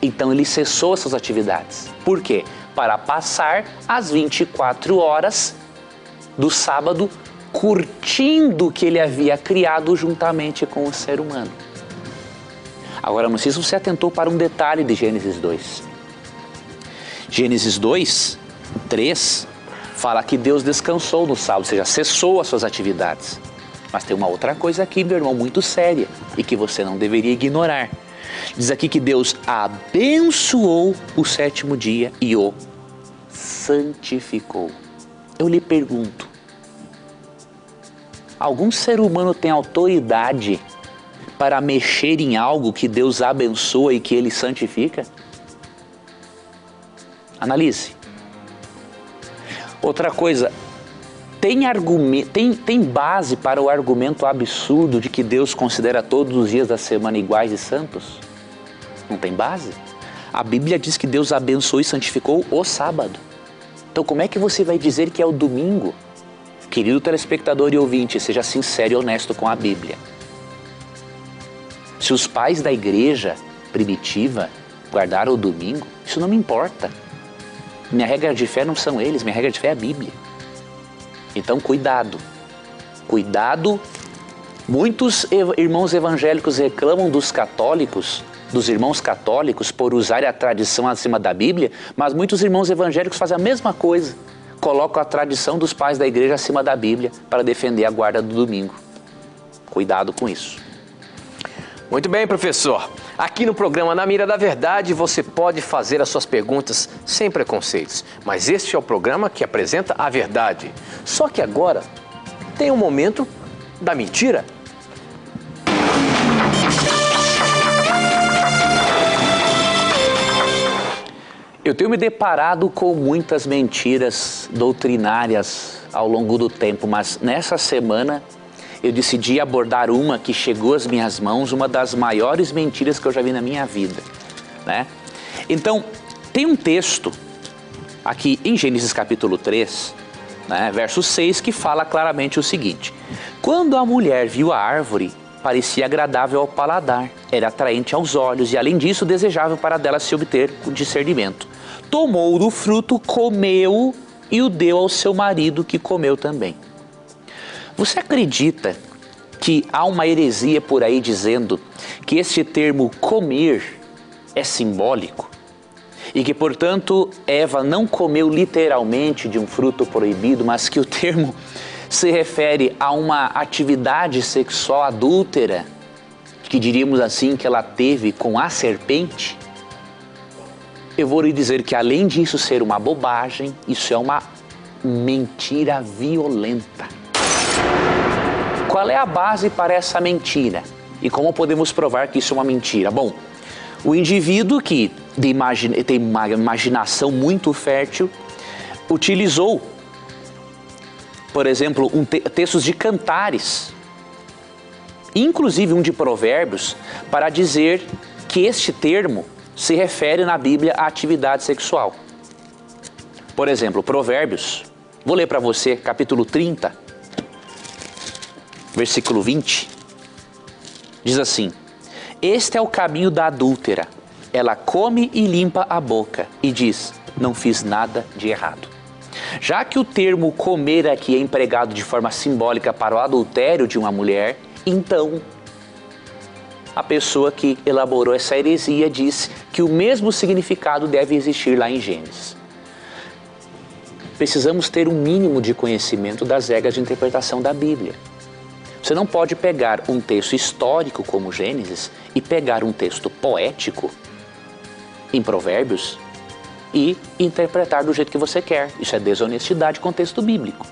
C: Então Ele cessou as suas atividades. Por quê? Para passar as 24 horas do sábado curtindo o que Ele havia criado juntamente com o ser humano. Agora, não sei se você atentou para um detalhe de Gênesis 2. Gênesis 2:3 fala que Deus descansou no sábado, ou seja, cessou as suas atividades. Mas tem uma outra coisa aqui, meu irmão, muito séria e que você não deveria ignorar. Diz aqui que Deus abençoou o 7º dia e o santificou. Eu lhe pergunto, algum ser humano tem autoridade para mexer em algo que Deus abençoa e que Ele santifica? Analise. Outra coisa, tem base para o argumento absurdo de que Deus considera todos os dias da semana iguais e santos? Não tem base. A Bíblia diz que Deus abençoou e santificou o sábado. Então como é que você vai dizer que é o domingo? Querido telespectador e ouvinte, seja sincero e honesto com a Bíblia. Se os pais da igreja primitiva guardaram o domingo, isso não me importa. Minha regra de fé não são eles, minha regra de fé é a Bíblia. Então cuidado, cuidado. Muitos irmãos evangélicos reclamam dos irmãos católicos por usarem a tradição acima da Bíblia, mas muitos irmãos evangélicos fazem a mesma coisa colocam a tradição dos pais da igreja acima da Bíblia para defender a guarda do domingo. Cuidado com isso.
B: Muito bem, professor. Aqui no programa Na Mira da Verdade você pode fazer as suas perguntas sem preconceitos, mas este é o programa que apresenta a verdade. Só que agora tem um momento da mentira.
C: Eu tenho me deparado com muitas mentiras doutrinárias ao longo do tempo, mas nessa semana eu decidi abordar uma que chegou às minhas mãos, uma das maiores mentiras que eu já vi na minha vida, né? Então, tem um texto aqui em Gênesis capítulo 3, né, verso 6, que fala claramente o seguinte: quando a mulher viu a árvore, parecia agradável ao paladar, era atraente aos olhos e, além disso, desejável para dela se obter o discernimento. Tomou do fruto, comeu e o deu ao seu marido, que comeu também. Você acredita que há uma heresia por aí dizendo que este termo comer é simbólico? E que, portanto, Eva não comeu literalmente de um fruto proibido, mas que o termo se refere a uma atividade sexual adúltera, que diríamos assim que ela teve com a serpente? Eu vou lhe dizer que, além disso ser uma bobagem, isso é uma mentira violenta. Qual é a base para essa mentira? E como podemos provar que isso é uma mentira? Bom, o indivíduo que tem uma imaginação muito fértil utilizou, por exemplo, textos de Cantares, inclusive um de Provérbios, para dizer que este termo se refere na Bíblia à atividade sexual. Por exemplo, Provérbios, vou ler para você, capítulo 30, versículo 20, diz assim: este é o caminho da adúltera, ela come e limpa a boca e diz, não fiz nada de errado. Já que o termo comer aqui é empregado de forma simbólica para o adultério de uma mulher, então a pessoa que elaborou essa heresia disse que o mesmo significado deve existir lá em Gênesis. Precisamos ter um mínimo de conhecimento das regras de interpretação da Bíblia. Você não pode pegar um texto histórico como Gênesis e pegar um texto poético em Provérbios e interpretar do jeito que você quer. Isso é desonestidade com o texto bíblico.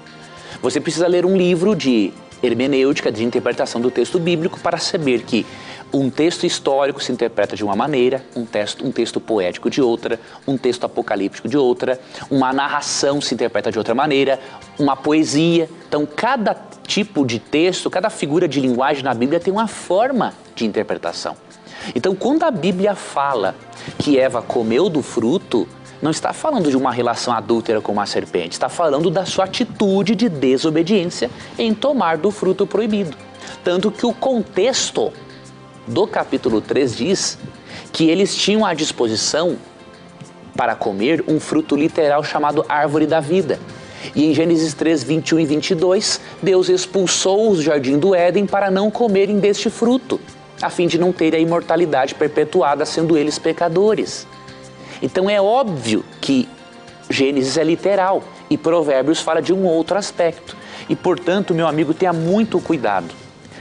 C: Você precisa ler um livro de hermenêutica, de interpretação do texto bíblico, para saber que um texto histórico se interpreta de uma maneira, um texto poético de outra, um texto apocalíptico de outra, uma narração se interpreta de outra maneira, uma poesia. Então, cada tipo de texto, cada figura de linguagem na Bíblia tem uma forma de interpretação. Então, quando a Bíblia fala que Eva comeu do fruto, não está falando de uma relação adúltera com uma serpente, está falando da sua atitude de desobediência em tomar do fruto proibido. Tanto que o contexto do capítulo 3 diz que eles tinham à disposição para comer um fruto literal chamado árvore da vida. E em Gênesis 3, 21 e 22, Deus expulsou os jardim do Éden para não comerem deste fruto, a fim de não terem a imortalidade perpetuada, sendo eles pecadores. Então é óbvio que Gênesis é literal e Provérbios fala de um outro aspecto. E, portanto, meu amigo, tenha muito cuidado.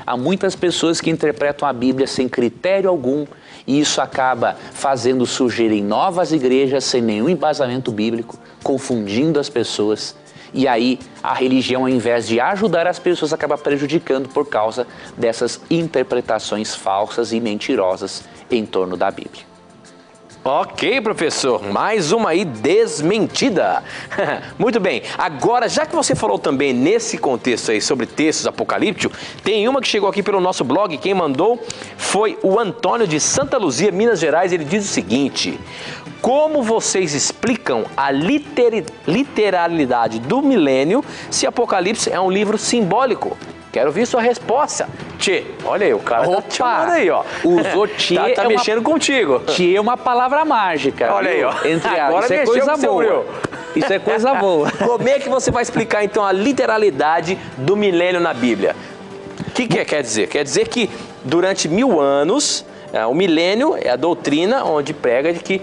C: Há muitas pessoas que interpretam a Bíblia sem critério algum e isso acaba fazendo surgir em novas igrejas sem nenhum embasamento bíblico, confundindo as pessoas. E aí a religião, ao invés de ajudar as pessoas, acaba prejudicando por causa dessas interpretações falsas e mentirosas em torno da Bíblia.
B: Ok, professor, mais uma aí desmentida. Muito bem, agora já que você falou também nesse contexto aí sobre textos apocalípticos, tem uma que chegou aqui pelo nosso blog, quem mandou foi o Antônio de Santa Luzia, Minas Gerais. Ele diz o seguinte: como vocês explicam a literalidade do milênio se Apocalipse é um livro simbólico? Quero ouvir sua resposta. Tchê, olha aí, o cara tá te chamando aí, ó.
C: Usou tchê.
B: Tá mexendo contigo.
C: Tchê é uma palavra mágica.
B: Olha aí, ó.
C: Agora isso é coisa boa. Isso é coisa boa.
B: Como é que você vai explicar, então, a literalidade do milênio na Bíblia? O que quer dizer? Quer dizer que durante 1000 anos, o milênio é a doutrina onde prega de que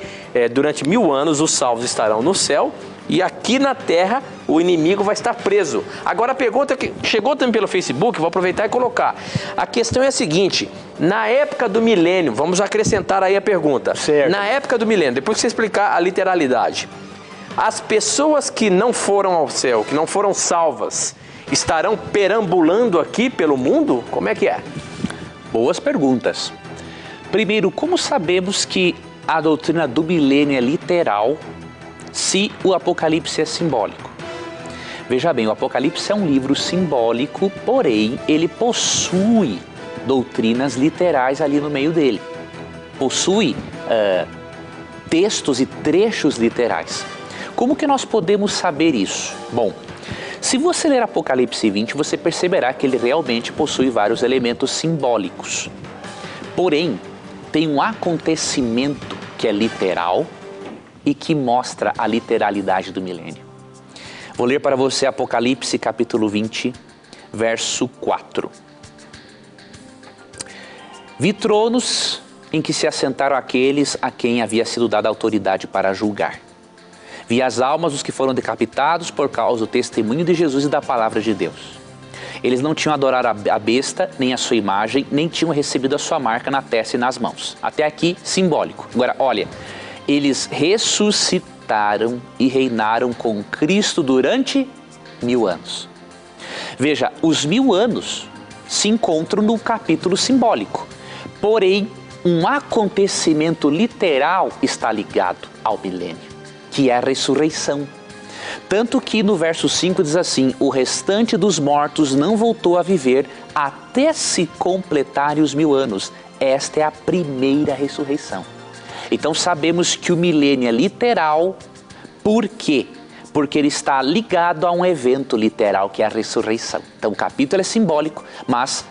B: durante 1000 anos os salvos estarão no céu e aqui na terra o inimigo vai estar preso. Agora a pergunta que chegou também pelo Facebook, vou aproveitar e colocar. A questão é a seguinte, na época do milênio, vamos acrescentar aí a pergunta.
C: Certo.
B: Na época do milênio, depois que você explicar a literalidade, as pessoas que não foram ao céu, que não foram salvas, estarão perambulando aqui pelo mundo? Como é que é?
C: Boas perguntas. Primeiro, como sabemos que a doutrina do milênio é literal se o Apocalipse é simbólico? Veja bem, o Apocalipse é um livro simbólico, porém ele possui doutrinas literais ali no meio dele. Possui textos e trechos literais. Como que nós podemos saber isso? Bom, se você ler Apocalipse 20, você perceberá que ele realmente possui vários elementos simbólicos. Porém, tem um acontecimento que é literal e que mostra a literalidade do milênio. Vou ler para você Apocalipse capítulo 20, verso 4. Vi tronos em que se assentaram aqueles a quem havia sido dada autoridade para julgar. Vi as almas dos que foram decapitados por causa do testemunho de Jesus e da palavra de Deus. Eles não tinham adorado a besta, nem a sua imagem, nem tinham recebido a sua marca na testa e nas mãos. Até aqui, simbólico. Agora, olha, eles ressuscitaram e reinaram com Cristo durante 1000 anos. Veja, os 1000 anos se encontram no capítulo simbólico. Porém, um acontecimento literal está ligado ao milênio, que é a ressurreição. Tanto que no verso 5 diz assim, o restante dos mortos não voltou a viver até se completarem os 1000 anos. Esta é a primeira ressurreição. Então sabemos que o milênio é literal. Por quê? Porque ele está ligado a um evento literal que é a ressurreição. Então o capítulo é simbólico, mas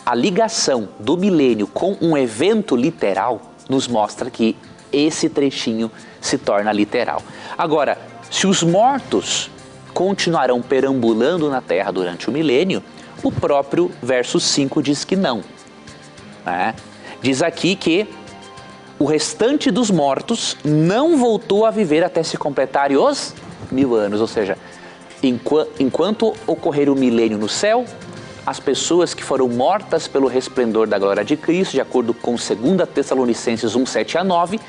C: a ligação do milênio com um evento literal nos mostra que esse trechinho se torna literal. Agora, se os mortos continuarão perambulando na terra durante o milênio, o próprio verso 5 diz que não. Diz aqui que o restante dos mortos não voltou a viver até se completarem os 1000 anos. Ou seja, enquanto ocorrer o milênio no céu, as pessoas que foram mortas pelo resplendor da glória de Cristo, de acordo com 2 Tessalonicenses 1, 7 a 9,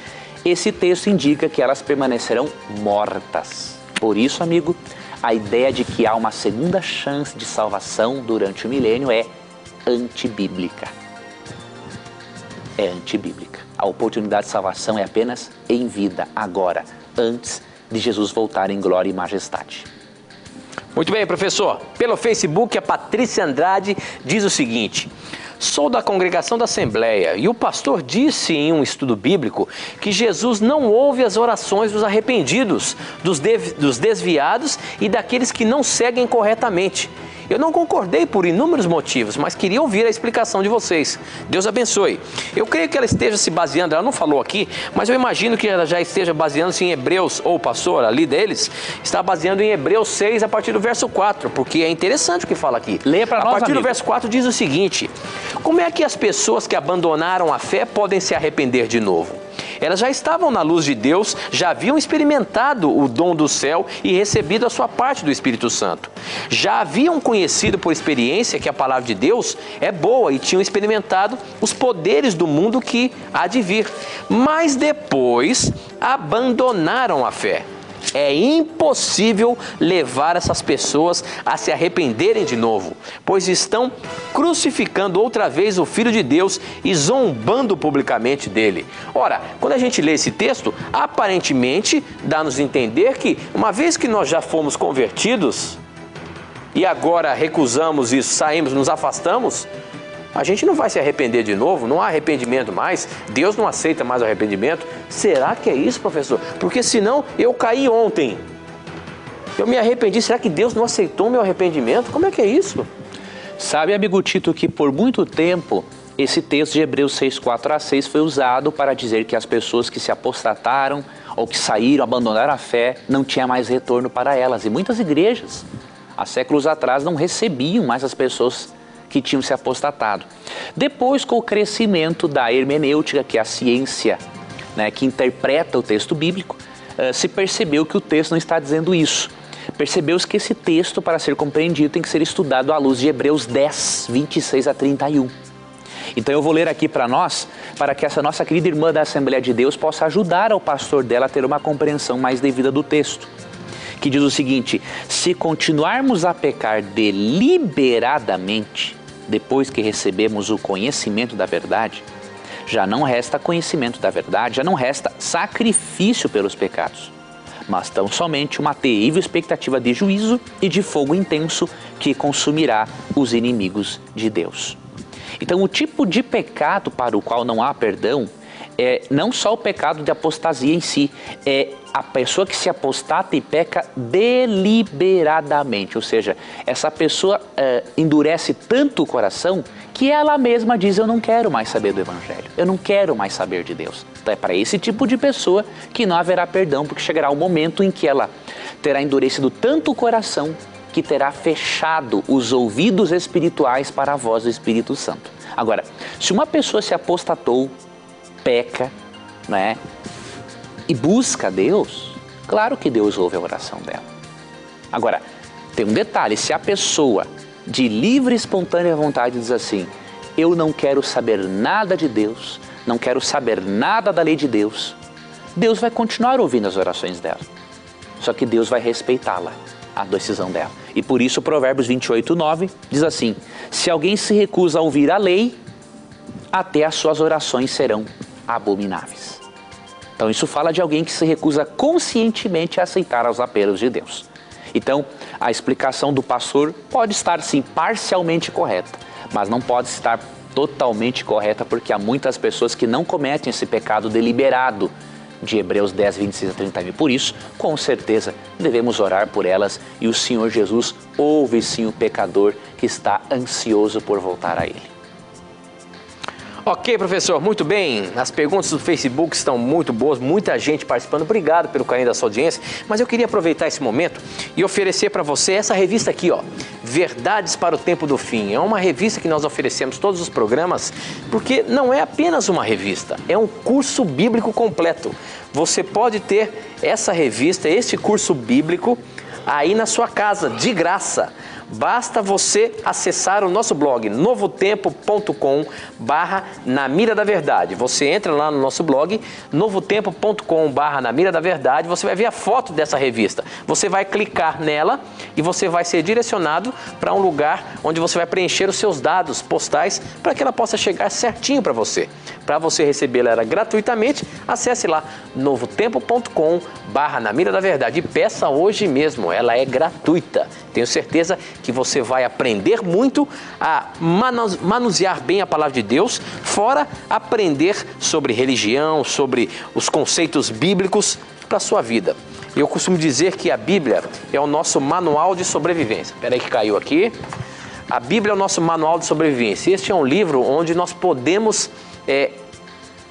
C: esse texto indica que elas permanecerão mortas. Por isso, amigo, a ideia de que há uma segunda chance de salvação durante o milênio é antibíblica. É antibíblica. A oportunidade de salvação é apenas em vida, agora, antes de Jesus voltar em glória e majestade.
B: Muito bem, professor. Pelo Facebook, a Patrícia Andrade diz o seguinte: sou da congregação da Assembleia e o pastor disse em um estudo bíblico que Jesus não ouve as orações dos arrependidos, dos desviados e daqueles que não seguem corretamente. Eu não concordei por inúmeros motivos, mas queria ouvir a explicação de vocês. Deus abençoe. Eu creio que ela esteja se baseando, ela não falou aqui, mas eu imagino que ela já esteja baseando-se em Hebreus, ou o pastor ali deles, está baseando em Hebreus 6 a partir do verso 4, porque é interessante o que fala aqui.
C: Leia para nós,
B: a partir
C: amigo.
B: do verso 4 diz o seguinte: como é que as pessoas que abandonaram a fé podem se arrepender de novo? Elas já estavam na luz de Deus, já haviam experimentado o dom do céu e recebido a sua parte do Espírito Santo. Já haviam conhecido por experiência que a palavra de Deus é boa e tinham experimentado os poderes do mundo que há de vir. Mas depois abandonaram a fé. É impossível levar essas pessoas a se arrependerem de novo, pois estão crucificando outra vez o Filho de Deus e zombando publicamente dele. Ora, quando a gente lê esse texto, aparentemente dá-nos a entender que, uma vez que nós já fomos convertidos e agora recusamos isso, saímos, nos afastamos, a gente não vai se arrepender de novo, não há arrependimento mais, Deus não aceita mais o arrependimento. Será que é isso, professor? Porque senão eu caí ontem, eu me arrependi, será que Deus não aceitou o meu arrependimento? Como é que é isso?
C: Sabe, amigo Tito, que por muito tempo esse texto de Hebreus 6, 4 a 6 foi usado para dizer que as pessoas que se apostataram ou que saíram, abandonaram a fé, não tinha mais retorno para elas. E muitas igrejas, há séculos atrás, não recebiam mais as pessoas que tinham se apostatado. Depois, com o crescimento da hermenêutica, que é a ciência, que interpreta o texto bíblico, se percebeu que o texto não está dizendo isso. percebeu-se que esse texto, para ser compreendido, tem que ser estudado à luz de Hebreus 10, 26 a 31. Então eu vou ler aqui para nós, para que essa nossa querida irmã da Assembleia de Deus possa ajudar ao pastor dela a ter uma compreensão mais devida do texto. Que diz o seguinte: se continuarmos a pecar deliberadamente, depois que recebemos o conhecimento da verdade, já não resta conhecimento da verdade, já não resta sacrifício pelos pecados, mas tão somente uma terrível expectativa de juízo e de fogo intenso que consumirá os inimigos de Deus. Então, o tipo de pecado para o qual não há perdão é não só o pecado de apostasia em si, é a pessoa que se apostata e peca deliberadamente, ou seja, essa pessoa endurece tanto o coração que ela mesma diz: eu não quero mais saber do Evangelho, eu não quero mais saber de Deus. Então é para esse tipo de pessoa que não haverá perdão, porque chegará o momento em que ela terá endurecido tanto o coração que terá fechado os ouvidos espirituais para a voz do Espírito Santo. Agora, se uma pessoa se apostatou, peca, né, e busca Deus, claro que Deus ouve a oração dela. Agora, tem um detalhe: se a pessoa de livre e espontânea vontade diz assim: eu não quero saber nada de Deus, não quero saber nada da lei de Deus, Deus vai continuar ouvindo as orações dela. Só que Deus vai respeitá-la, a decisão dela. E por isso Provérbios 28, 9 diz assim: se alguém se recusa a ouvir a lei, até as suas orações serão abomináveis. Então isso fala de alguém que se recusa conscientemente a aceitar os apelos de Deus. Então a explicação do pastor pode estar sim parcialmente correta, mas não pode estar totalmente correta, porque há muitas pessoas que não cometem esse pecado deliberado de Hebreus 10, 26 a 31. Por isso, com certeza, devemos orar por elas, e o Senhor Jesus ouve sim o pecador que está ansioso por voltar a Ele.
B: Ok, professor, muito bem. As perguntas do Facebook estão muito boas, muita gente participando. Obrigado pelo carinho da sua audiência. Mas eu queria aproveitar esse momento e oferecer para você essa revista aqui, ó, Verdades para o Tempo do Fim. É uma revista que nós oferecemos todos os programas, porque não é apenas uma revista, é um curso bíblico completo. Você pode ter essa revista, este curso bíblico, aí na sua casa, de graça. Basta você acessar o nosso blog novotempo.com/na mira da verdade. Você entra lá no nosso blog novotempo.com/na mira da verdade, você vai ver a foto dessa revista. Você vai clicar nela e você vai ser direcionado para um lugar onde você vai preencher os seus dados postais para que ela possa chegar certinho para você. Para você recebê-la gratuitamente, acesse lá novotempo.com/na mira da verdade e peça hoje mesmo, ela é gratuita. Tenho certeza que você vai aprender muito a manusear bem a palavra de Deus, fora aprender sobre religião, sobre os conceitos bíblicos para a sua vida. Eu costumo dizer que a Bíblia é o nosso manual de sobrevivência. Espera aí que caiu aqui. A Bíblia é o nosso manual de sobrevivência. Este é um livro onde nós podemos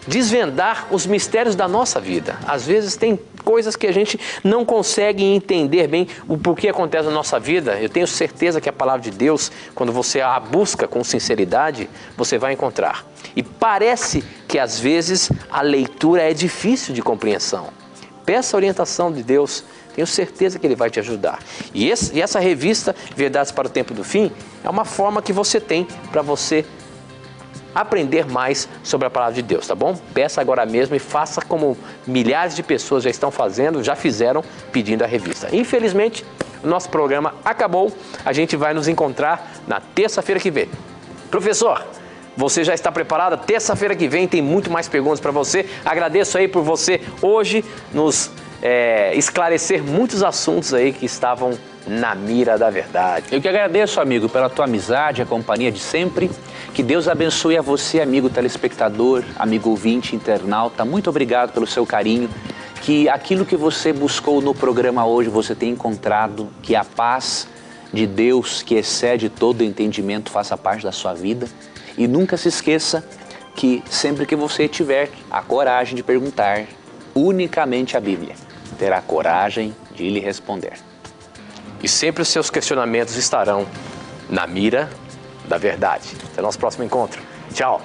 B: desvendar os mistérios da nossa vida. Às vezes tem coisas que a gente não consegue entender bem o porquê acontece na nossa vida. Eu tenho certeza que a palavra de Deus, quando você a busca com sinceridade, você vai encontrar. E parece que às vezes a leitura é difícil de compreensão. Peça a orientação de Deus, tenho certeza que Ele vai te ajudar. E essa revista, Verdades para o Tempo do Fim, é uma forma que você tem para você aprender mais sobre a palavra de Deus, tá bom? Peça agora mesmo e faça como milhares de pessoas já estão fazendo, já fizeram, pedindo a revista. Infelizmente, o nosso programa acabou. A gente vai nos encontrar na terça-feira que vem. Professor, você já está preparado? Terça-feira que vem tem muito mais perguntas para você. Agradeço aí por você hoje nos esclarecer muitos assuntos aí que estavam na mira da verdade.
C: Eu que agradeço, amigo, pela tua amizade, a companhia de sempre. Que Deus abençoe a você, amigo telespectador, amigo ouvinte, internauta. Muito obrigado pelo seu carinho. Que aquilo que você buscou no programa hoje você tenha encontrado. Que a paz de Deus, que excede todo entendimento, faça parte da sua vida. E nunca se esqueça que sempre que você tiver a coragem de perguntar unicamente a Bíblia, terá coragem de lhe responder.
B: E sempre os seus questionamentos estarão na mira da verdade. Até o nosso próximo encontro. Tchau!